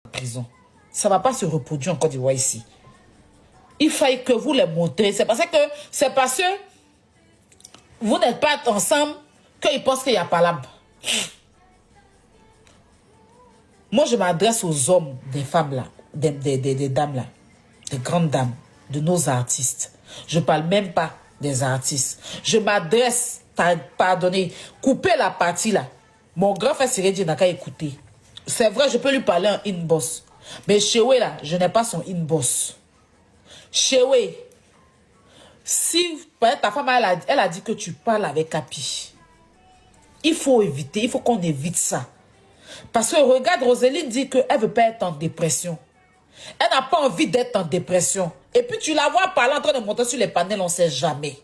prison. Ça ne va pas se reproduire en Côte d'Ivoire ici. Il faille que vous les montrez. C'est parce que vous n'êtes pas ensemble qu'ils pensent qu'il y a pas là. Moi, je m'adresse aux hommes, des femmes là, des dames là, des grandes dames, de nos artistes. Je ne parle même pas des artistes. Je m'adresse, pardonnez, coupez la partie là. Mon grand frère Siredi n'a qu'à écouter. C'est vrai, je peux lui parler en inbox. Mais Chewe là, je n'ai pas son inbox. Chewe, si ta femme elle a dit que tu parles avec Capi, il faut éviter, il faut qu'on évite ça. Parce que regarde, Roseline dit qu'elle ne veut pas être en dépression. Elle n'a pas envie d'être en dépression. Et puis tu la vois parler en train de monter sur les panels, on ne sait jamais.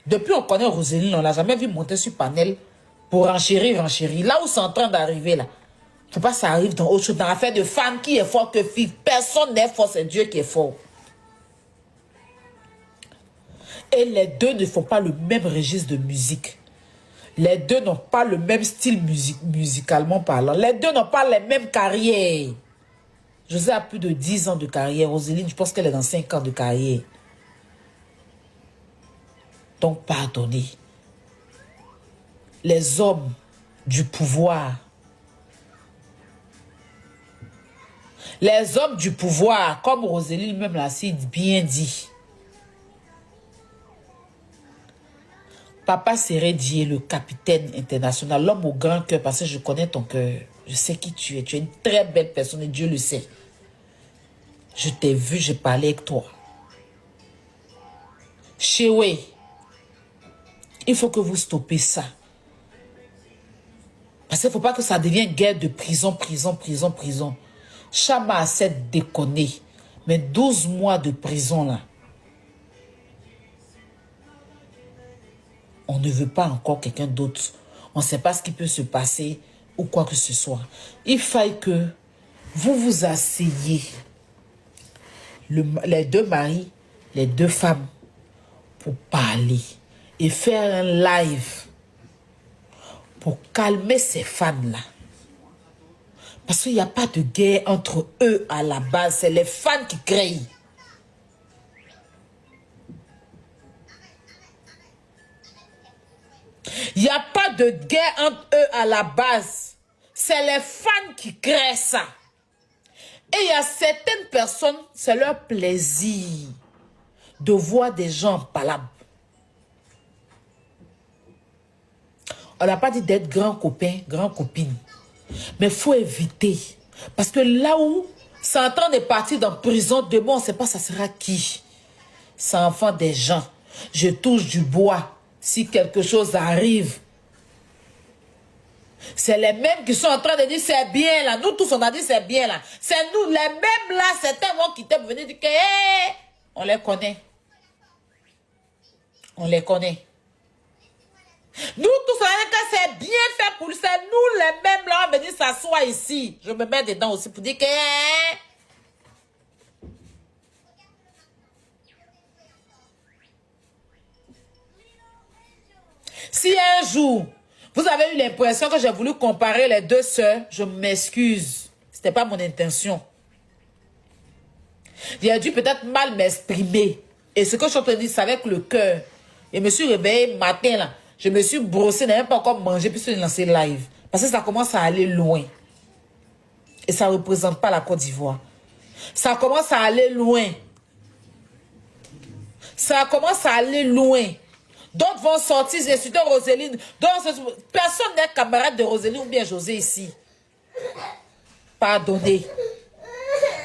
Depuis on connaît Roseline, on ne l'a jamais vu monter sur panel pour renchérir. Là où c'est en train d'arriver là. Il ne faut pas que ça arrive dans autre chose. Dans l'affaire de femme qui est fort que fille. Personne n'est fort, c'est Dieu qui est fort. Et les deux ne font pas le même registre de musique. Les deux n'ont pas le même style musicalement parlant. Les deux n'ont pas les mêmes carrières. José a plus de 10 ans de carrière. Roseline, je pense qu'elle est dans 5 ans de carrière. Donc, pardonnez. Les hommes du pouvoir. Les hommes du pouvoir, comme Roseline même l'a bien dit. Papa Siredi est le capitaine international, l'homme au grand cœur, parce que je connais ton cœur. Je sais qui tu es. Tu es une très belle personne et Dieu le sait. Je t'ai vu, j'ai parlé avec toi. Chewe, il faut que vous stoppez ça. Parce qu'il ne faut pas que ça devienne guerre de prison. Chama a assez déconné. Mais 12 mois de prison là. On ne veut pas encore quelqu'un d'autre. On ne sait pas ce qui peut se passer ou quoi que ce soit. Il faille que vous vous asseyez. Les deux maris, les deux femmes, pour parler et faire un live pour calmer ces fans-là. Parce qu'il n'y a pas de guerre entre eux à la base. C'est les fans qui créent. Il n'y a pas de guerre entre eux à la base. C'est les fans qui créent ça. Et il y a certaines personnes, c'est leur plaisir de voir des gens palables. On n'a pas dit d'être grand copain, grand copine. Mais il faut éviter. Parce que là où c'est en train de partir dans prison, demain, on ne sait pas ça sera qui. C'est enfant des gens. Je touche du bois. Si quelque chose arrive, c'est les mêmes qui sont en train de dire c'est bien là. Nous tous on a dit c'est bien là. C'est nous les mêmes là. Certains vont quitter pour venir dire que hey, on les connaît. On les connaît. Nous tous on a dit que c'est bien fait pour lui. C'est nous les mêmes là. On va venir s'asseoir ici. Je me mets dedans aussi pour dire que hey. Si un jour, vous avez eu l'impression que j'ai voulu comparer les deux sœurs, je m'excuse. Ce n'était pas mon intention. J'ai dû peut-être mal m'exprimer. Et ce que je suis en train de dire, c'est avec le cœur. Et je me suis réveillée matin, là. Je me suis brossée, je n'ai même pas encore mangé, puis je suis lancée live. Parce que ça commence à aller loin. Et ça ne représente pas la Côte d'Ivoire. Ça commence à aller loin. Ça commence à aller loin. D'autres vont sortir, insulter Roseline. Personne n'est camarade de Roseline ou bien José ici. Pardonnez.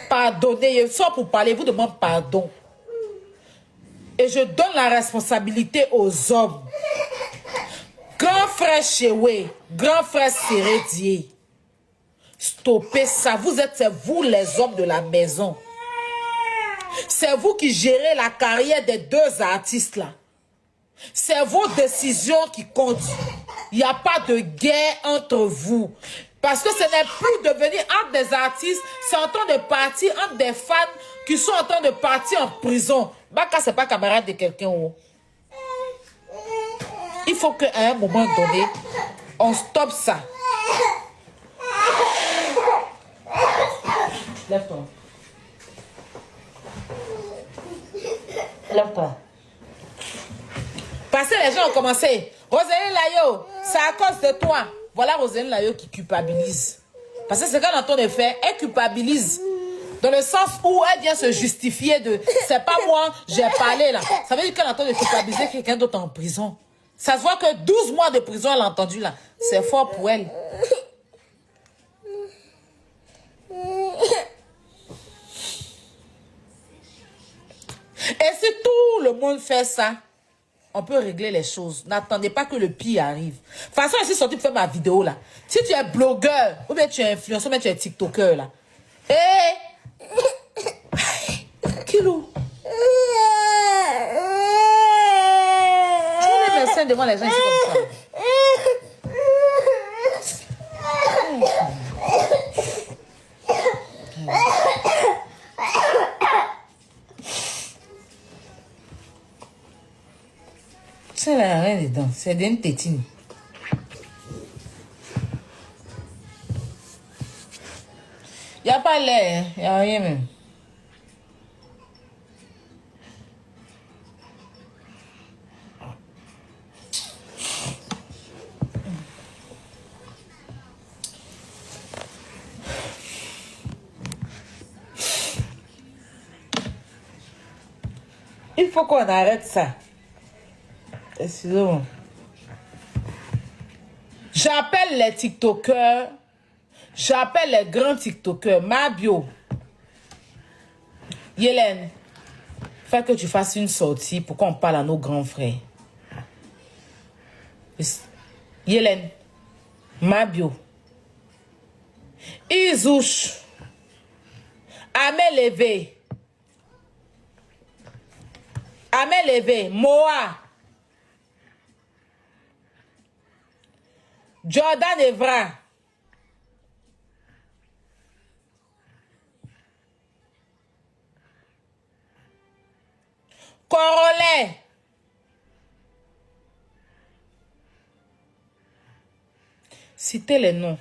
Pardonnez. Ils sont pour parler, vous demandez pardon. Et je donne la responsabilité aux hommes. Grand frère Chewe, grand frère Siredi. Stoppez ça. C'est vous les hommes de la maison. C'est vous qui gérez la carrière des deux artistes là. C'est vos décisions qui comptent. Il n'y a pas de guerre entre vous. Parce que ce n'est plus devenu entre des artistes, c'est en train de partir entre des fans qui sont en train de partir en prison. Baka, ce n'est pas camarade de quelqu'un. Il faut qu'à un moment donné, on stoppe ça. lève-toi. Parce que les gens ont commencé. Roselyne Layo, c'est à cause de toi. Voilà Roselyne Layo qui culpabilise. Parce que ce qu'elle est en train de faire, elle culpabilise. Dans le sens où elle vient se justifier de c'est pas moi, j'ai parlé là. Ça veut dire qu'elle est en train de culpabiliser quelqu'un d'autre en prison. Ça se voit que 12 mois de prison, elle a entendu là. C'est fort pour elle. Et si tout le monde fait ça, on peut régler les choses. N'attendez pas que le pire arrive. De toute façon, je suis sortie pour faire ma vidéo là. Si tu es blogueur, ou bien tu es influenceur, ou bien tu es tiktoker là. Kilo. Tu mets les seins devant les gens ici comme ça. Ça n'a rien dedans. C'est d'une tétine. Il n'y a pas l'air. Il n'y a rien même. Il faut qu'on arrête ça. Excusez-moi. J'appelle les TikTokers. J'appelle les grands TikTokers. Mabio. Yélène. Fais que tu fasses une sortie pour qu'on parle à nos grands frères. Yélène. Mabio. Izouche. Amel Levé. Amel Levé. Moa. Jordan Evra. Corolet. Citez les noms.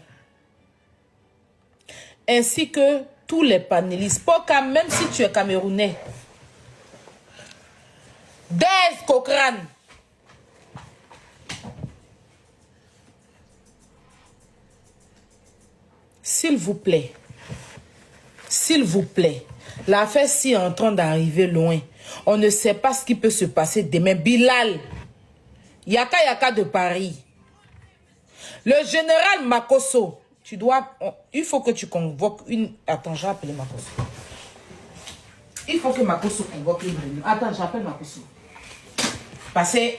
Ainsi que tous les panélistes. Poka, même si tu es camerounais. Dave Cochrane. S'il vous plaît, l'affaire-ci est en train d'arriver loin. On ne sait pas ce qui peut se passer demain. Bilal, Yaka de Paris, le général Makosso, il faut que tu convoques une... Attends, j'ai appelé Makosso. Il faut que Makosso convoque une réunion. Attends, j'appelle Makosso. Parce que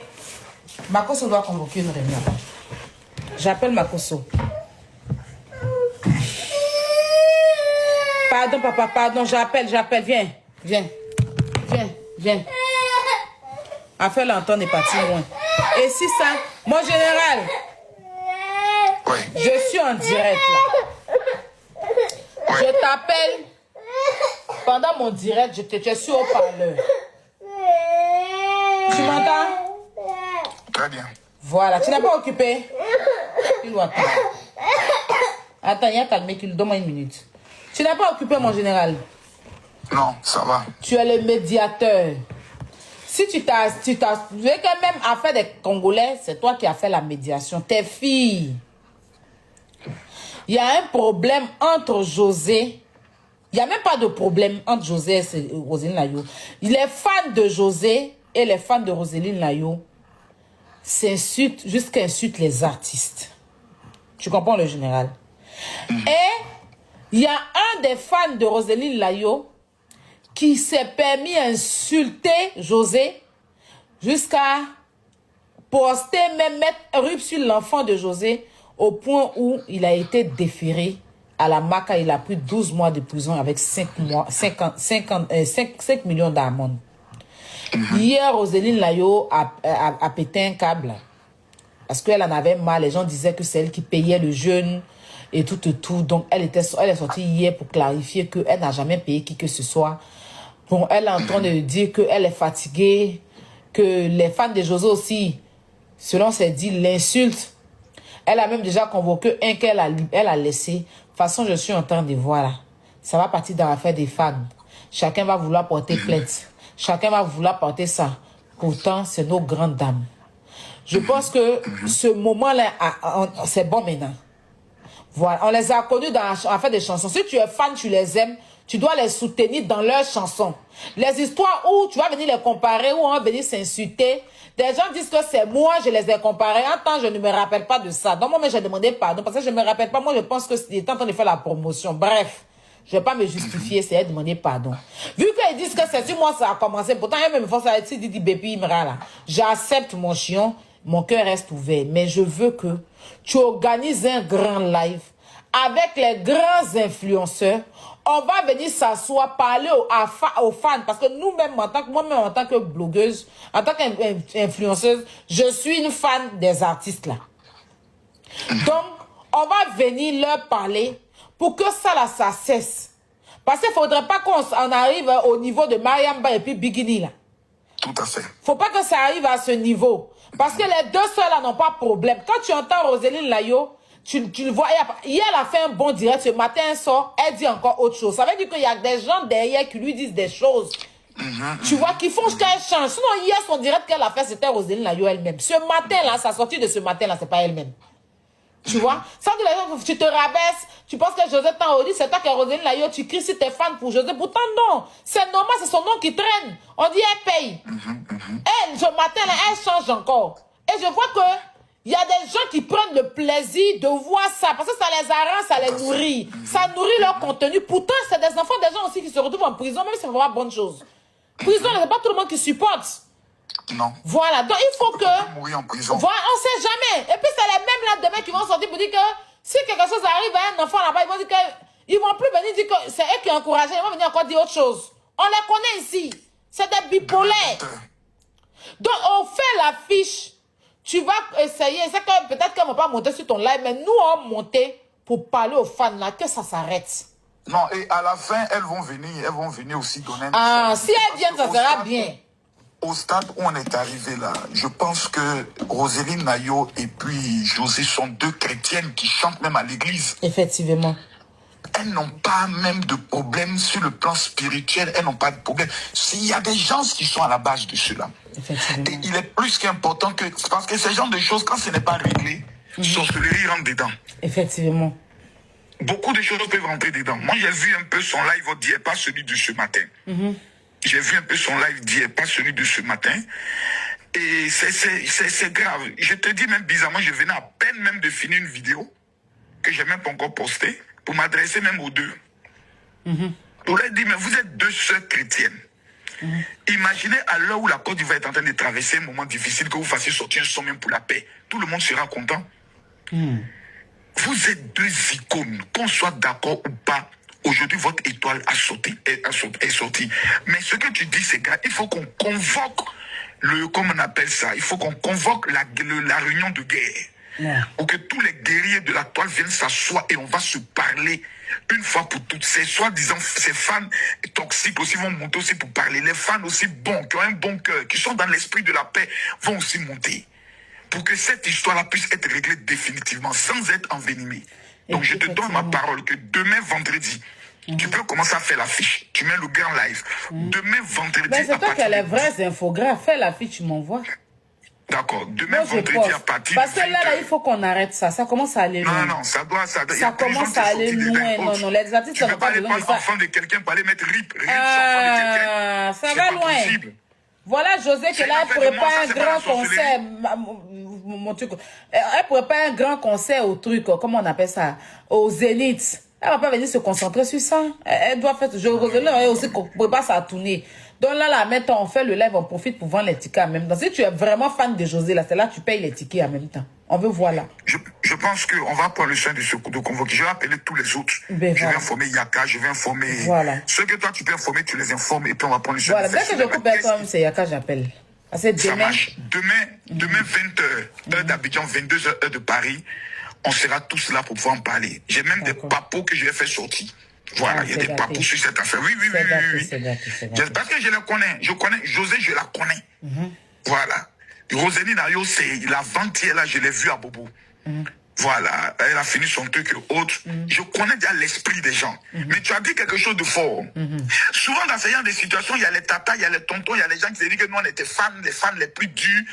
Makosso doit convoquer une réunion. J'appelle Makosso. Pardon, papa, pardon, j'appelle, viens. Affaire l'entendre est parti loin. Et si ça, mon général, je suis en direct là. Je t'appelle pendant mon direct, je suis au parleur. Tu m'entends? Très bien. Voilà, tu n'es pas occupé? Il doit attendre. Attends, il y a calmé, donne-moi une minute. Tu n'es pas occupé, mon général? Non, ça va. Tu es le médiateur. Si tu t'as... Tu veux quand même affaire des Congolais, c'est toi qui as fait la médiation. Tes filles. Il y a un problème entre José. Il n'y a même pas de problème entre José et Roselyne Layo. Les fans de José et les fans de Roselyne Layo s'insultent jusqu'à insulter les artistes. Tu comprends, le général? Et il y a un des fans de Roselyne Layo qui s'est permis d'insulter José jusqu'à poster, même mettre rue sur l'enfant de José au point où il a été déféré à la MACA. Il a pris 12 mois de prison avec 5 millions d'amende. Hier, Roselyne Layo a pété un câble parce qu'elle en avait marre. Les gens disaient que c'est elle qui payait le jeûne et tout. Donc, elle est sortie hier pour clarifier qu'elle n'a jamais payé qui que ce soit. Bon, elle est en train de dire qu'elle est fatiguée, que les fans de José aussi, selon ses dits, l'insultent. Elle a même déjà convoqué un qu'elle a laissé. De toute façon, je suis en train de voir là. Ça va partir dans l'affaire des fans. Chacun va vouloir porter plainte. chacun va vouloir porter ça. Pourtant, c'est nos grandes dames. Je pense que ce moment-là, c'est bon maintenant. Voilà, on les a connus en fait des chansons. Si tu es fan, tu les aimes, tu dois les soutenir dans leurs chansons. Les histoires où tu vas venir les comparer, où on va venir s'insulter. Des gens disent que c'est moi, je les ai comparés. En temps, je ne me rappelle pas de ça. Donc, moi, j'ai demandé pardon parce que je ne me rappelle pas. Moi, je pense que c'était en train de faire la promotion. Bref, je ne vais pas me justifier, c'est demander pardon. Vu qu'ils disent que c'est sur moi, ça a commencé. Pourtant, il y a même force à dire, dit, Bépi Imra, là. J'accepte mon chion. Mon cœur reste ouvert. Mais je veux que tu organises un grand live avec les grands influenceurs. On va venir s'asseoir, parler aux fans. Parce que nous-mêmes, moi-même, en tant que blogueuse, en tant qu'influenceuse, je suis une fan des artistes là. Donc, on va venir leur parler pour que ça là, ça cesse. Parce qu'il ne faudrait pas qu'on arrive au niveau de Mariamba et puis Bikini là. Tout à fait. Faut pas que ça arrive à ce niveau. Parce que les deux sœurs là n'ont pas de problème. Quand tu entends Roseline Layo, tu le vois. Hier, elle a fait un bon direct. Ce matin, elle sort. Elle dit encore autre chose. Ça veut dire qu'il y a des gens derrière qui lui disent des choses. Tu vois, qui font qu'elle change. Sinon, hier, son direct qu'elle a fait, c'était Roseline Layo elle-même. Ce matin là, sa sortie de ce matin là, c'est pas elle-même. Tu vois, sans que les gens, tu te rabaisses, tu penses que José t'a dit, c'est toi qui es Roseline Layo, tu cries si t'es fan pour José. Pourtant, non. C'est normal, c'est son nom qui traîne. On dit, elle paye. Elle, ce matin, là, elle change encore. Et je vois que il y a des gens qui prennent le plaisir de voir ça, parce que ça les arrange, ça les nourrit. Ça nourrit leur contenu. Pourtant, c'est des enfants, des gens aussi qui se retrouvent en prison, même si c'est vraiment bonne chose. Prison, c'est pas tout le monde qui supporte. Non. Voilà, donc il faut que... Mourir en prison. Voilà, on sait jamais. Et puis c'est les mêmes là demain qui vont sortir pour dire que si quelque chose arrive à un enfant là-bas, ils vont dire qu'ils vont plus venir dire que c'est eux qui ont encouragé, ils vont venir encore dire autre chose. On les connaît ici. C'est des bipolaires. Donc on fait l'affiche. Tu vas essayer. C'est que peut-être qu'elles ne vont pas monter sur ton live, mais nous on monté pour parler aux fans là, que ça s'arrête. Non, et à la fin, elles vont venir aussi donner un Ah, message. si elles viennent, ça sera bien. Au stade où on est arrivé là, je pense que Roseline Nayo et puis José sont deux chrétiennes qui chantent même à l'église. Effectivement. Elles n'ont pas même de problème sur le plan spirituel, elles n'ont pas de problème. S'il y a des gens qui sont à la base de cela. Et il est plus qu'important que... Parce que ce genre de choses, quand ce n'est pas réglé, sorcellerie rentre dedans. Effectivement. Beaucoup de choses peuvent rentrer dedans. Moi, j'ai vu un peu son live d'hier, pas celui de ce matin. J'ai vu un peu son live d'hier, pas celui de ce matin. Et c'est grave. Je te dis même bizarrement, je venais à peine même de finir une vidéo que je n'ai même pas encore postée pour m'adresser même aux deux. Pour leur dire, mais vous êtes deux sœurs chrétiennes. Imaginez à l'heure où la Côte d'Ivoire est en train de traverser un moment difficile, que vous fassiez sortir un son même pour la paix. Tout le monde sera content. Vous êtes deux icônes, qu'on soit d'accord ou pas. Aujourd'hui, votre étoile est sortie. Mais ce que tu dis, c'est qu'il faut qu'on convoque comment on appelle ça, il faut qu'on convoque la réunion de guerre. Pour que tous les guerriers de la toile viennent s'asseoir et on va se parler une fois pour toutes. Ces soi-disant, ces fans toxiques aussi vont monter aussi pour parler. Les fans aussi bons, qui ont un bon cœur, qui sont dans l'esprit de la paix, vont aussi monter. Pour que cette histoire-là puisse être réglée définitivement, sans être envenimée. Donc je te donne ma parole que demain, vendredi, tu peux commencer à faire l'affiche. Tu mets le grand live. Demain, vendredi... Mais c'est toi qui as les vrais infographes. Fais l'affiche, tu m'envoies. D'accord. Demain, vendredi, à partir parce de que là, il faut qu'on arrête ça. Ça commence à aller loin. Non, ça doit... Ça commence à aller loin. Non, les artistes... Tu ne peux pas aller prendre l'enfant de quelqu'un pour aller mettre rip. Ah, ça va loin. Voilà José qui là, elle prépare un grand concert. Mon truc. Elle prépare un grand concert au truc, comment on appelle ça, au Zénith. Elle va pas venir se concentrer sur ça. Elle doit faire... elle aussi prépare sa tournée. Donc là, maintenant, on fait le live, on profite pour vendre les tickets en même temps. Si tu es vraiment fan de José, là, c'est là que tu payes les tickets en même temps. On veut voir là. Je pense qu'on va prendre le soin de convoquer. Je vais appeler tous les autres. Je vais informer Yaka, je vais informer... Voilà. Ceux que toi, tu peux informer, tu les informes et puis on va prendre le soin. Voilà, dès que je coupe comme c'est Yaka, j'appelle. Ça marche. Demain 20h, heure d'Abidjan, 22h, heure de Paris, on sera tous là pour pouvoir en parler. J'ai même des papos que je vais faire sortir. Voilà, il y a des papous sur cette affaire. Oui. Parce que je les connais. Je connais José, je la connais. Voilà. Roseline Nayo, c'est l'avant-hier, là, je l'ai vu à Bobo. Voilà, elle a fini son truc et autres. Je connais déjà l'esprit des gens. Mais tu as dit quelque chose de fort. Souvent, dans ce genre de situations, il y a les tatas, il y a les tontons, il y a les gens qui se disent que nous, on était fans, les fans les plus durs,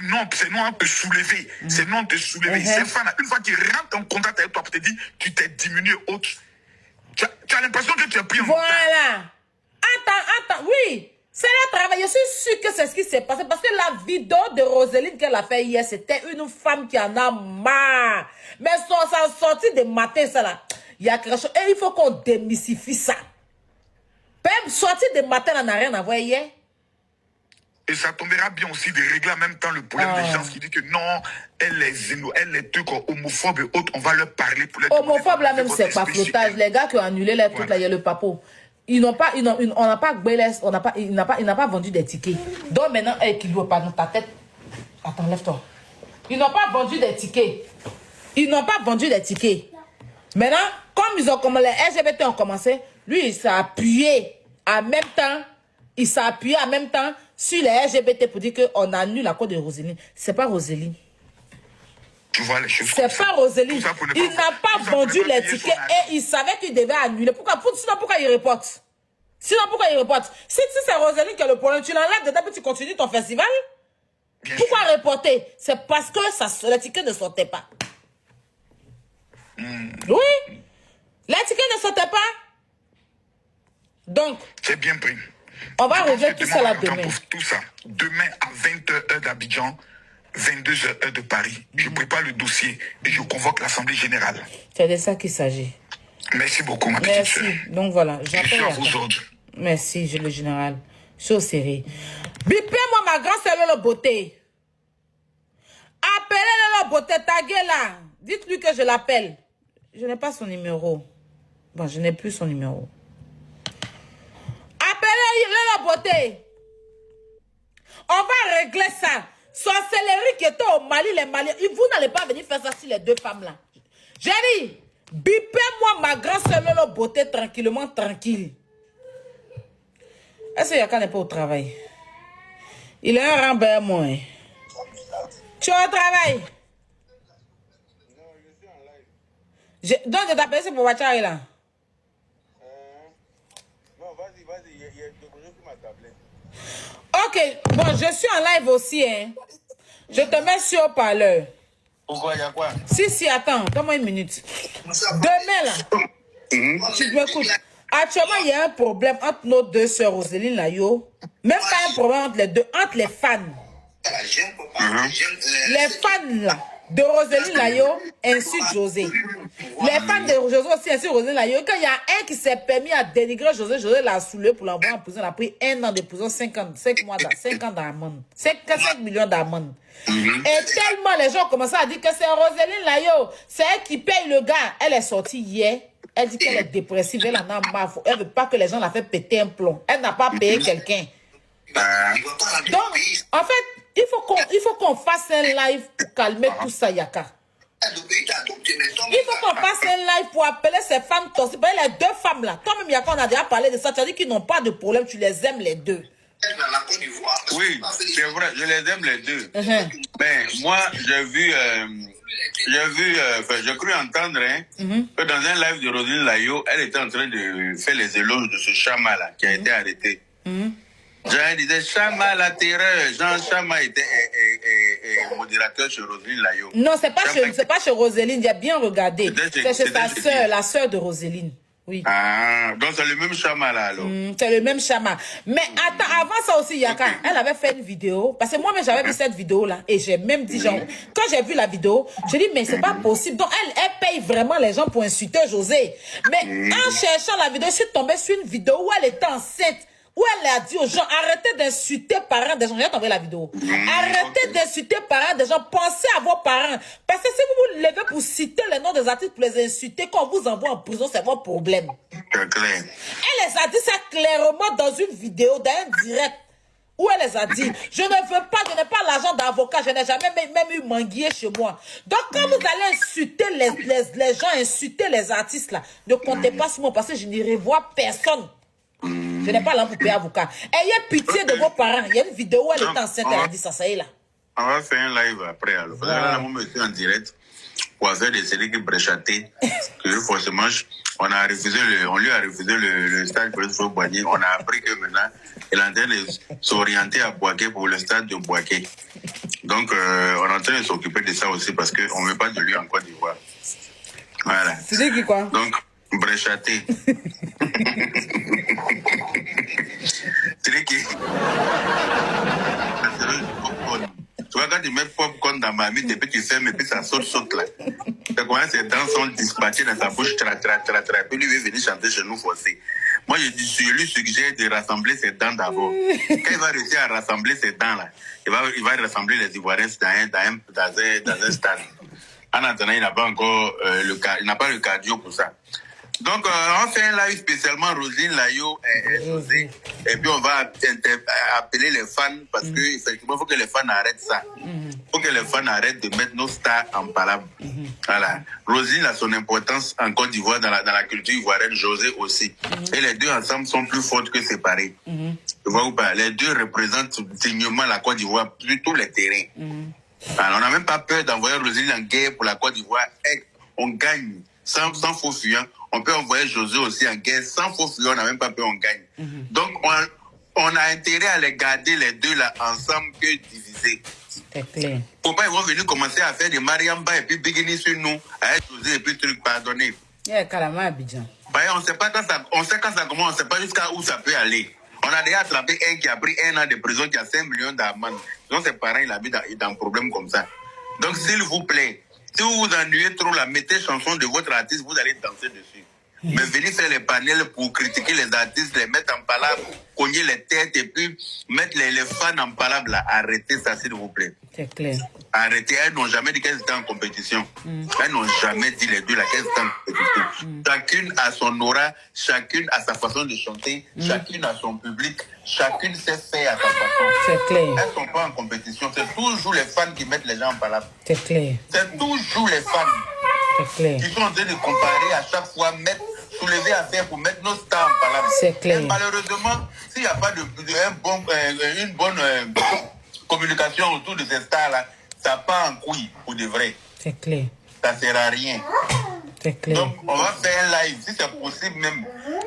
non, c'est nous, on te soulever. C'est nous, on te soulever. Ces fans, une fois qu'ils rentrent en contact avec toi, pour te dire, tu t'es diminué autre. Tu as l'impression que tu as pris un Voilà. Attends, oui. C'est le travail. Je suis sûre que c'est ce qui s'est passé. Parce que la vidéo de Roseline qu'elle a fait hier, c'était une femme qui en a marre. Mais ça sorti des matins, ça là. Il y a quelque chose. Et il faut qu'on démystifie ça. Même sorti des matins, elle n'a rien à voir hier. Et ça tombera bien aussi de régler en même temps le problème des gens qui disent que non, elle est trucs homophobes et autres, on va leur parler pour les homophobe là même, c'est pas flottage. Les gars qui ont annulé les trucs là, il y a le papo. Il n'a pas vendu des tickets. Donc maintenant, qui doit pas dans ta tête. Attends, lève-toi. Ils n'ont pas vendu des tickets. Maintenant, comme ils ont commencé, les LGBT ont commencé, lui, il s'est appuyé en même temps sur les LGBT pour dire qu'on annule la cause de Roseline. C'est pas Roseline. Tu vois les choses. C'est pas Roseline. Il n'a pas vendu les tickets et il savait qu'il devait annuler. Sinon, pourquoi il reporte? Si c'est Roseline qui a le problème, tu l'enlèves dedans et tu continues ton festival? Pourquoi reporter? C'est parce que le ticket ne sortait pas. Oui. Les tickets ne sortaient pas. Donc. C'est bien pris. On va régler tout ça là demain. Tout ça. Demain à 20h heure d'Abidjan, 22h heure de Paris. Je prépare le dossier et je convoque l'Assemblée générale. C'est de ça qu'il s'agit. Merci beaucoup, ma petite soeur. Merci. Donc voilà. Je suis à vos ordres. Merci, le général. Chose série. Bipez-moi ma grande sœur Lolo Beauté. Appelez Lolo Beauté, taguez là. Dites-lui que je l'appelle. Je n'ai pas son numéro. Bon, je n'ai plus son numéro. Appelez Lolo Beauté. On va régler ça. Sorcellerie qui était au Mali, les Maliens. Vous n'allez pas venir faire ça sur les deux femmes là. J'ai dit, bipez-moi ma grande sœur Lolo Beauté tranquillement, tranquille. Est-ce que Yaka n'est pas au travail? Il est un rambert, moi. Tu es au travail? Non, je suis en live. Donc, je t'appelle pour Wachari là. Non, vas-y, il y a quelque chose sur ma tablette. Ok, bon, je suis en live aussi, hein. Je te mets sur haut-parleur. Pourquoi, il y a quoi? Si, attends, donne-moi une minute. Demain là, tu m'écoutes. Actuellement, il y a un problème entre nos deux sœurs Roseline Layo. Même pas un problème entre les deux, entre les fans. Les fans là, de Roseline Layo insultent José. Les fans de José aussi insultent Roseline Layo. Quand il y a un qui s'est permis à dénigrer José l'a saoulé pour l'envoyer en prison. Il a pris 1 an de prison, 5 ans d'amende. 5 millions d'amende. Et tellement les gens ont commencé à dire que c'est Roseline Layo. C'est elle qui paye le gars. Elle est sortie hier. Elle dit qu'elle est dépressive, elle en a marre. Elle ne veut pas que les gens la fassent péter un plomb. Elle n'a pas payé quelqu'un. Donc, en fait, il faut qu'on fasse un live pour calmer tout ça, Yaka. Il faut qu'on fasse un live pour appeler ces femmes toxiques. Les deux femmes là. Toi-même, Yaka, on a déjà parlé de ça. Tu as dit qu'ils n'ont pas de problème. Tu les aimes les deux. Oui, c'est vrai, je les aime les deux. Mais moi, j'ai cru entendre que dans un live de Roseline Layo, elle était en train de faire les éloges de ce Chama là qui a été arrêté. Jean disait Chama la terreur. Jean Chama était modérateur chez Roseline Layo. Non, c'est pas chez Roseline. J'ai bien regardé. C'est chez sa sœur, la sœur de Roseline. Oui. Ah, donc c'est le même Chama là alors. C'est le même Chama. Mais attends, avant ça aussi, Yaka, elle avait fait une vidéo. Parce que moi-même, j'avais vu cette vidéo-là. Et j'ai même dit, genre, quand j'ai vu la vidéo, je dis, mais c'est pas possible. Donc, elle paye vraiment les gens pour insulter José. Mais en cherchant la vidéo, je suis tombée sur une vidéo où elle était enceinte. Où elle a dit aux gens, arrêtez d'insulter parents des gens. J'ai envoyé la vidéo. Arrêtez d'insulter parents des gens. Pensez à vos parents. Parce que si vous vous levez pour citer les noms des artistes, pour les insulter, quand on vous envoie en prison, c'est votre problème. C'est clair. Elle les a dit ça clairement dans une vidéo, dans un direct, où elle les a dit, je n'ai pas l'argent d'avocat, je n'ai jamais même eu manguier chez moi. Donc quand vous allez insulter les gens, insulter les artistes là, ne comptez pas sur moi parce que je n'irai voir personne. Je n'ai pas l'argent pour payer avocat. Ayez pitié de vos parents. Il y a une vidéo où elle était enceinte, elle a dit ça, ça y est là. On va faire un live après alors. Voilà. Là, on me fait en direct. pour faire des séries qui bréchaté, que forcément, on lui a refusé le stade pour le Boigny. On a appris que maintenant, il est en train de s'orienter à Boaké pour le stade de Boaké. Donc, on est en train de s'occuper de ça aussi parce qu'on ne veut pas de lui en Côte d'Ivoire. Voilà. C'est qui quoi? Donc, bréchaté. C'est qui? Tu vois, quand tu mets popcorn dans ma mythe et puis tu fermes et puis ça saute là. Tu vois, ses dents sont dispatchées dans sa bouche, puis lui veut venir chanter chez nous forcé. Moi, je lui suggère de rassembler ses dents d'abord. Quand il va réussir à rassembler ses dents là, il va rassembler les Ivoiriens dans un stade. En attendant, il n'a pas encore il n'a pas le cardio pour ça. Donc, on fait un live spécialement Roselyne Layo et José. Et puis, on va appeler les fans parce que effectivement, il faut que les fans arrêtent ça. Il faut que les fans arrêtent de mettre nos stars en palabre. Voilà. Roselyne a son importance en Côte d'Ivoire, dans la culture ivoirienne, José aussi. Et les deux ensemble sont plus forts que séparés. Tu vois ou pas? Les deux représentent dignement la Côte d'Ivoire, plutôt les terrains. Alors, on n'a même pas peur d'envoyer Roselyne en guerre pour la Côte d'Ivoire. Et on gagne sans faux fuyant. On peut envoyer José aussi en guerre sans faux fuyant. On n'a même pas peur, on gagne. Donc, on a intérêt à les garder les deux là ensemble que divisés. C'est clair. Faut pas, ils vont venir commencer à faire des mariamba et puis bigini sur nous, à être José et puis truc, pardonnez. Carrément Abidjan. On sait pas quand ça commence, on sait pas jusqu'à où ça peut aller. On a déjà attrapé un qui a pris 1 an de prison, qui a 5 millions d'amende. Donc ses parents, il a mis dans un problème comme ça. Donc s'il vous plaît, si vous vous ennuyez trop, mettez chanson de votre artiste, vous allez danser dessus. Mais venez faire les panels pour critiquer les artistes, les mettre en palabre, cogner les têtes et puis mettre les fans en palabre là. Arrêtez ça, s'il vous plaît. C'est clair. Arrêtez. Elles n'ont jamais dit qu'elles étaient en compétition. Elles n'ont jamais dit les deux là qu'elles étaient en compétition. Chacune a son aura, chacune a sa façon de chanter, chacune a son public, chacune sait faire à sa façon. C'est clair. Elles ne sont pas en compétition. C'est toujours les fans qui mettent les gens en palabre. C'est clair. C'est toujours les fans. C'est clair. Qui sont en train de comparer à chaque fois, soulever à faire pour mettre nos stars en palabre. C'est clair. Et malheureusement, s'il n'y a pas une bonne communication autour de ces stars-là, ça part en couille pour de vrai. C'est clair. Ça ne sert à rien. C'est clair. Donc, on va faire un live, si c'est possible même,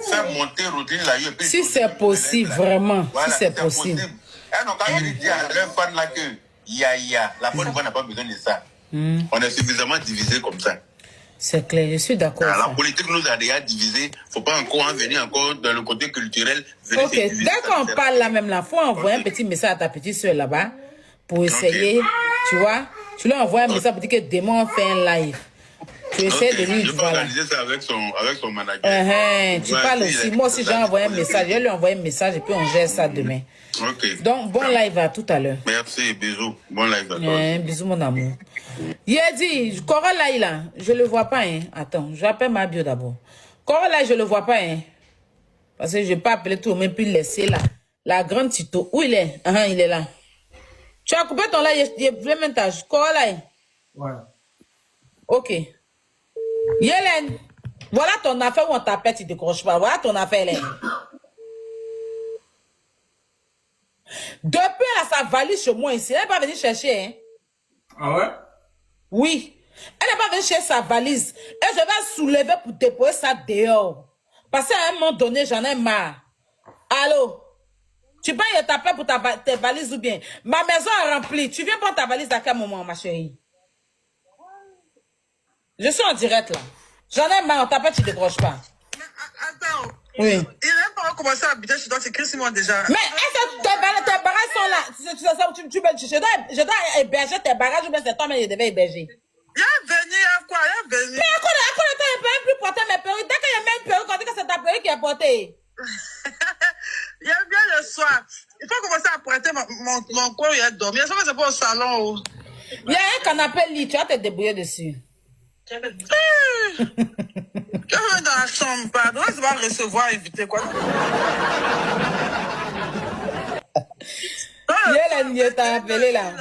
faire monter Roselyne Layo. Si c'est possible, vraiment, voilà, si c'est possible. Et donc, quand il dit à leurs fans là que, la Côte d'Ivoire n'a pas besoin de ça. On est suffisamment divisé comme ça. C'est clair, je suis d'accord. La politique nous a déjà divisés. Il ne faut pas encore en venir encore dans le côté culturel. Ok, dès qu'on parle là même, il faut envoyer un petit message à ta petite soeur là-bas pour essayer, tu vois. Tu lui envoies un message pour dire que demain on fait un live. Tu essaies de lui... Je peux organiser ça avec son manager. Tu parles aussi. Moi aussi, j'ai envoyé un message. Je lui ai envoyé un message et puis on gère ça demain. Ok. Donc, bon live à tout à l'heure. Merci, bisous. Bon live à toi. Bisous, mon amour. Yedi, Corolla, là, je le vois pas, hein. Attends, j'appelle ma bio d'abord. Corolla, je le vois pas, hein. Parce que je vais pas appeler tout le monde puis laisser là. La grande Tito. Où il est? Il est là. Tu as coupé ton là, il est vraiment tâche. Corolla. Ouais. Ok. Yélène, voilà ton affaire où on t'appelle, tu ne décroches pas. Voilà ton affaire, Hélène. Depuis, elle a sa valise chez moi ici. Elle n'est pas venue chercher, hein. Ah ouais? Oui. Elle n'est pas venue chercher sa valise. Et je vais soulever pour déposer ça dehors. Parce qu'à un moment donné, j'en ai marre. Allô? Tu peux y taper pour tes valises ou bien? Ma maison est remplie. Tu viens prendre ta valise à quel moment, ma chérie? Je suis en direct là. J'en ai marre, on t'appelle, tu ne décroches pas. Attends. Oui. Il n'a pas commencé à habiter chez toi, c'est Christmas déjà. Mais est-ce que tes bagages sont là? Je dois héberger tes bagages ou bien c'est toi mais je devais héberger? Il est venu, il y a quoi? Il est venu. Mais à quoi le temps il peut même plus porter mes perruques? Dès qu'il y a même une perruque, on dit que c'est ta perruque qui est portée. Il aime bien le soir. Il faut commencer à prêter mon coin où il a dormi. Je sais que c'est pas au salon. Il y a un canapé lit, tu vas te débrouiller dessus. Je vais dans la chambre, pardon. Je vais recevoir, inviter quoi. Il t'a appelé là.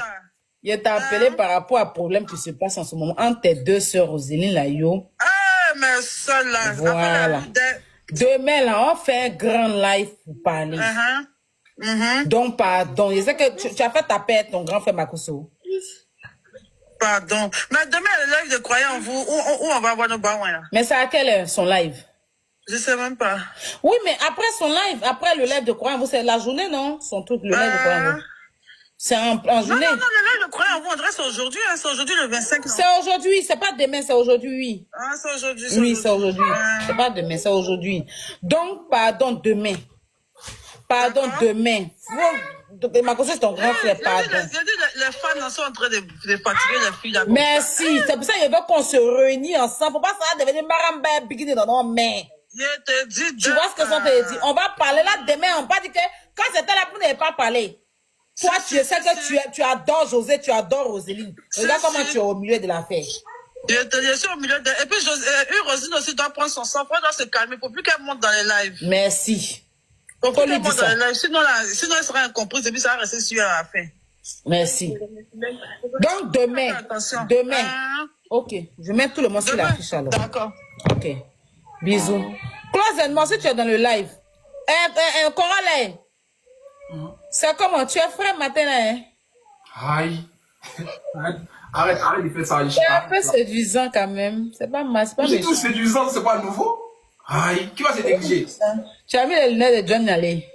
Il t'a appelé par rapport à problème qui se passe en ce moment entre tes deux sœurs, Roselyne Layo. Ah, mais ça là. Voilà. Demain là, on fait un grand live pour parler. Donc, pardon. Je sais que tu as fait ta paix ton grand frère Makoso. Pardon. Mais demain, le live de croyants, où on va voir nos bains, là? Mais c'est à quelle heure, son live? Je sais même pas. Oui, mais après son live, après le live de croyants, c'est la journée, non? Son truc, le live de croyants. C'est en Non, journée. non, non, le live de croyants, on dirait c'est aujourd'hui, hein, c'est aujourd'hui le 25. C'est aujourd'hui, c'est pas demain, c'est aujourd'hui, oui. Ah, c'est aujourd'hui. Oui, c'est aujourd'hui. C'est pas demain, c'est aujourd'hui. Donc, pardon, demain. Pardon, demain. Ma cause, c'est ton grand frère, pardon. J'ai dit, les fans sont en train de fatiguer les filles là. Merci. C'est pour ça qu'il veut qu'on se réunisse ensemble. Faut pas ça devenir maramba bikini dans nos mains. Je te dis. Tu vois ce que ça te dit? On va parler là demain. On va pas dire que quand c'était là, vous n'avez pas parlé. Toi, tu sais que tu adores José, tu adores Roséline. Regarde comment tu es au milieu de l'affaire. Je suis au milieu de... Et puis, Rosine aussi doit prendre son sang. Elle doit se calmer. Faut plus qu'elle monte dans les lives. Merci. Faut plus qu'elle monte dans les lives. Sinon, elle sera incomprise. Et puis, ça va rester sur à la fin. Merci. Donc, demain. Attention. Demain. Ok. Je mets tout le monde sur l'affiche alors. D'accord. Ok. Bisous. Close, moi, si tu es dans le live. Coralie. C'est comment? Tu es frais matin là, hein? Aïe. Arrête de faire ça. C'est un peu séduisant quand même. C'est pas mal, c'est pas J'ai méchant. tout séduisant, c'est pas nouveau. Aïe, qui va se négliger? Tu as mis les lunettes de John Nallé.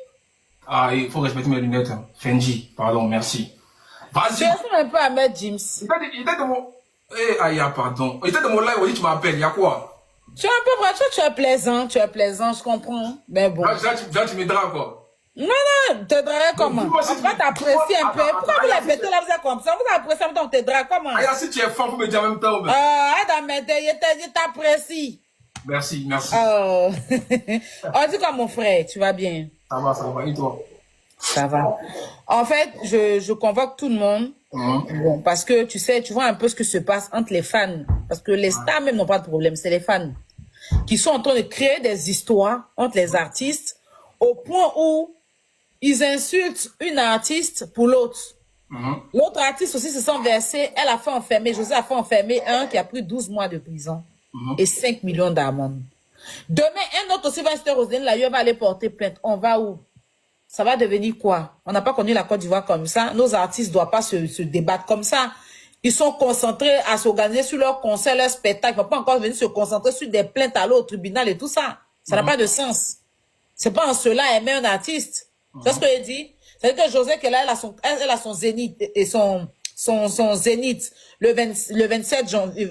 Ah, il faut respecter mes lunettes. Fendi, pardon, merci. Tu Vas-y. ressembles un peu à Maître James. Il était de mon... Eh, aïe, pardon. Il était de mon live, on dit tu m'appelles, il y a quoi? Tu es un peu vrai, tu es plaisant, je comprends. Mais bon. Là, tu m'aideras, quoi. Non, t'aiderais comment? Dis-moi si On va tu- t'apprécier un peu. Attends, Pourquoi vous attends, les bêtez là, vous êtes comme ça? Vous appréciez en même temps, on t'aidera comment? Aïe, si tu es femme, faut me dire en même temps. Arrête de m'aider, je t'apprécie. Merci. Oh. On dit comme mon frère, tu vas bien? Ça va, et toi? Ça va. En fait, je convoque tout le monde. Bon, parce que tu sais, tu vois un peu ce que se passe entre les fans. Parce que les stars même n'ont pas de problème, c'est les fans qui sont en train de créer des histoires entre les artistes au point où ils insultent une artiste pour l'autre. L'autre artiste aussi se sent versé, elle a fait enfermer, José a fait enfermer un qui a pris 12 mois de prison et 5 millions d'amende. Demain, un autre aussi va se Roselyne Layou va aller porter plainte. On va où? Ça va devenir quoi? On n'a pas connu la Côte d'Ivoire comme ça. Nos artistes ne doivent pas se débattre comme ça. Ils sont concentrés à s'organiser sur leur concert, leur spectacle. Ils ne vont pas encore venir se concentrer sur des plaintes à l'eau, au tribunal et tout ça. Ça n'a pas de sens. C'est pas en cela aimer un artiste. C'est ce que je dis. C'est-à-dire que José, elle a son zénith et son zénith le 27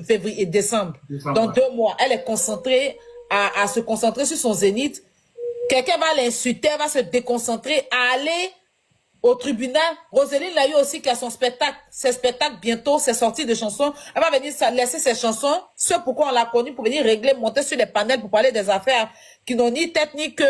février et décembre. Dans 2 mois, elle est concentrée à se concentrer sur son zénith. Quelqu'un va l'insulter, elle va se déconcentrer à aller au tribunal. Roséline Layou aussi qui a son spectacle, ses spectacles bientôt, ses sorties de chansons. Elle va venir laisser ses chansons, ce pourquoi on l'a connue, pour venir régler, monter sur les panels pour parler des affaires qui n'ont ni tête ni queue.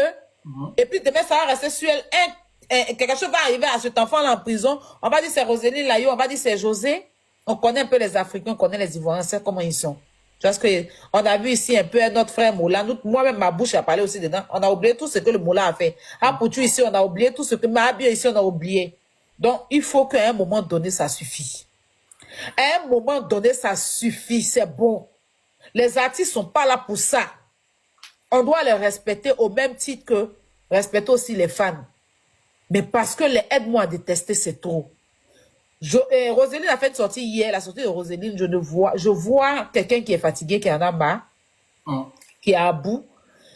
Et puis demain, ça va rester sur elle. Quelque chose va arriver à cet enfant-là en prison. On va dire c'est Roséline Layou, on va dire c'est José. On connaît un peu les Africains, on connaît les Ivoiriens, c'est comment ils sont. Tu vois ce que on a vu ici un peu notre frère Moula. Moi-même, ma bouche a parlé aussi dedans. On a oublié tout ce que le Moula a fait. Poutou ici, on a oublié tout ce que Mahabia ici, on a oublié. Donc, il faut qu'à un moment donné, ça suffit. À un moment donné, ça suffit. C'est bon. Les artistes sont pas là pour ça. On doit les respecter au même titre que respecter aussi les fans. Mais parce que les aide-moi à détester, c'est trop. Roséline a fait une sortie hier, la sortie de Roséline, je vois quelqu'un qui est fatigué, qui en a marre, qui est à bout,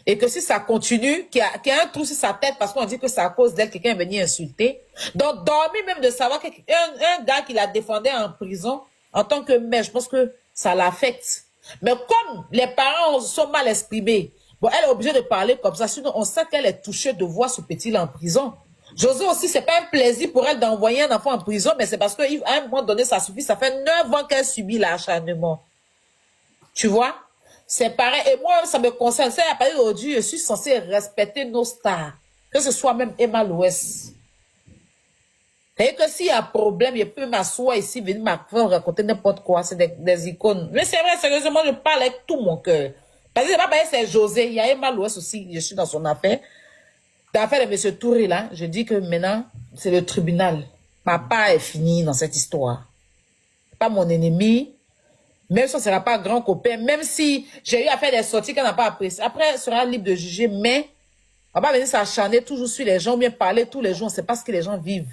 et que si ça continue, qui a un trou sur sa tête parce qu'on dit que c'est à cause d'elle, quelqu'un est venu insulter. Donc, dormir même de savoir qu'un gars qui la défendait en prison, en tant que mère, je pense que ça l'affecte. Mais comme les parents sont mal exprimés, bon, elle est obligée de parler comme ça, sinon on sait qu'elle est touchée de voir ce petit-là en prison. José aussi, c'est pas un plaisir pour elle d'envoyer un enfant en prison, mais c'est parce qu'à un moment donné, ça suffit. Ça fait 9 ans qu'elle subit l'acharnement. Tu vois? C'est pareil. Et moi, ça me concerne. Ça, à partir d'aujourd'hui, je suis censée respecter nos stars. Que ce soit même Emma Louès. Et que s'il y a un problème, je peux m'asseoir ici, venir raconter n'importe quoi. C'est des icônes. Mais c'est vrai, sérieusement, je parle avec tout mon cœur. Parce que c'est pas pareil, c'est José. Il y a Emma Louès aussi. Je suis dans son affaire. L'affaire de M. Touré, là, je dis que maintenant, c'est le tribunal. Papa est fini dans cette histoire. Pas mon ennemi. Même si on ne sera pas grand copain, même si j'ai eu à faire des sorties qu'on n'a pas appréciées. Après, elle sera libre de juger, mais on va pas venir s'acharner toujours sur les gens, ou bien parler tous les jours. On ne sait pas ce que les gens vivent.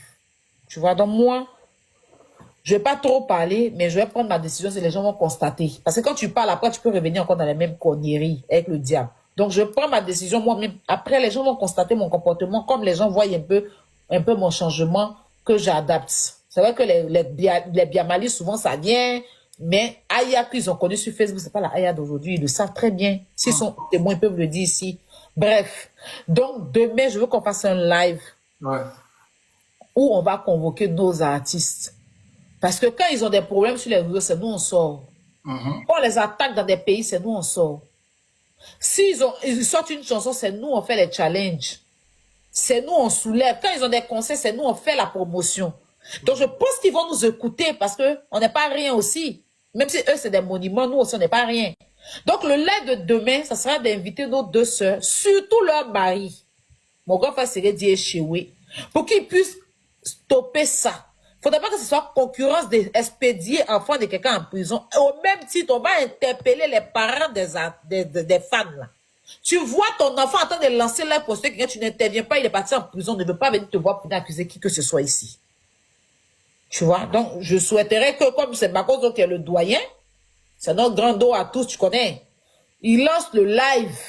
Tu vois, donc moi, Je vais pas trop parler, mais je vais prendre ma décision si les gens vont constater. Parce que quand tu parles, après, tu peux revenir encore dans les mêmes conneries avec le diable. Donc, je prends ma décision moi-même. Après, les gens vont constater mon comportement, comme les gens voient un peu mon changement que j'adapte. C'est vrai que les Biamalis, souvent, ça vient, mais Aya, qu'ils ont connu sur Facebook, c'est pas la Aya d'aujourd'hui. Ils le savent très bien. S'ils sont témoins, ils peuvent le dire ici. Bref. Donc, demain, je veux qu'on fasse un live. Ouais. Où on va convoquer nos artistes. Parce que quand ils ont des problèmes sur les réseaux, c'est nous on sort. Quand on les attaque dans des pays, c'est nous on sort. S'ils sortent une chanson, c'est nous on fait les challenges. C'est nous on soulève. Quand ils ont des concerts, c'est nous on fait la promotion. Donc je pense qu'ils vont nous écouter parce que on n'est pas rien aussi. Même si eux c'est des monuments, nous aussi on n'est pas rien. Donc le live de demain, ça sera d'inviter nos deux sœurs, surtout leur mari. Mon grand frère serait dit échoué. Pour qu'ils puissent stopper ça. Faudrait pas que ce soit concurrence d'expédier enfant de quelqu'un en prison. Au même titre, on va interpeller les parents des fans là. Tu vois ton enfant en train de lancer l'air pour ceux que tu n'interviens pas, il est parti en prison, ne veut pas venir te voir pour accuser qui que ce soit ici. Tu vois? Donc, je souhaiterais que, comme c'est Makoto qui est le doyen, c'est notre grand dos à tous, tu connais. Il lance le live.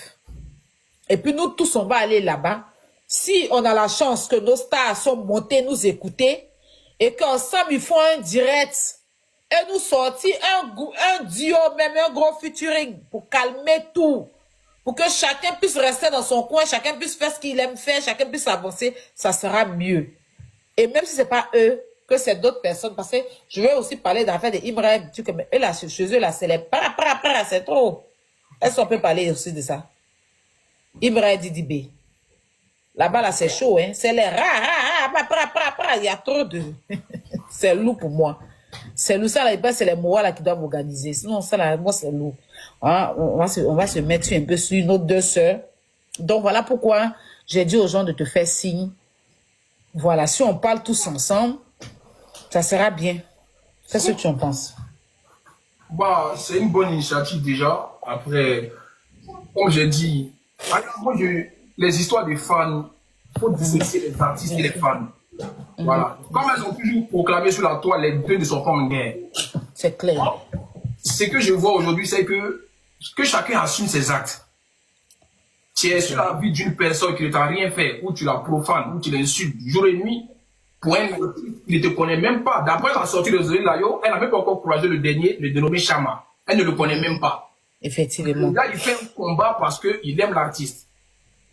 Et puis nous tous, on va aller là-bas. Si on a la chance que nos stars sont montées, nous écouter, et qu'ensemble, ils font un direct, et nous sortir un duo, même un gros featuring, pour calmer tout, pour que chacun puisse rester dans son coin, chacun puisse faire ce qu'il aime faire, chacun puisse avancer, ça sera mieux. Et même si c'est pas eux, que c'est d'autres personnes, parce que je vais aussi parler d'affaires de Ibrahim, tu sais, eux là, chez eux là, c'est les c'est trop. Est-ce qu'on peut parler aussi de ça? Ibrahim Didibé. Là-bas, là, c'est chaud, hein. C'est les il y a trop de... c'est lourd pour moi. C'est lourd, ça, là, c'est les mois, là, qui doivent organiser. Sinon, ça, là, moi, c'est lourd. Hein? On va se mettre un peu sur nos deux sœurs. Donc, voilà pourquoi j'ai dit aux gens de te faire signe. Voilà, si on parle tous ensemble, ça sera bien. C'est ce que tu en penses. Bah, c'est une bonne initiative déjà. Après, comme j'ai dit, moi, les histoires des fans, il faut dissocier les artistes et les fans. Voilà. Comme elles ont toujours proclamé sur la toile, les deux ne sont pas en guerre. C'est clair. Ce que je vois aujourd'hui, c'est que chacun assume ses actes. Tu es sur la vie d'une personne qui ne t'a rien fait, ou tu la profanes, ou tu l'insultes jour et nuit, pour un motif qui ne te connaît même pas. D'après la sortie de Zoé Layo, elle n'a même pas encore courageux le dernier, le dénommé Chama. Elle ne le connaît même pas. Effectivement. Là, il fait un combat parce qu'il aime l'artiste.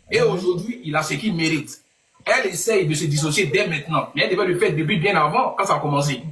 Et aujourd'hui, il a ce qu'il mérite. Elle essaye de se dissocier dès maintenant. Mais elle devait le faire depuis bien avant, quand ça a commencé.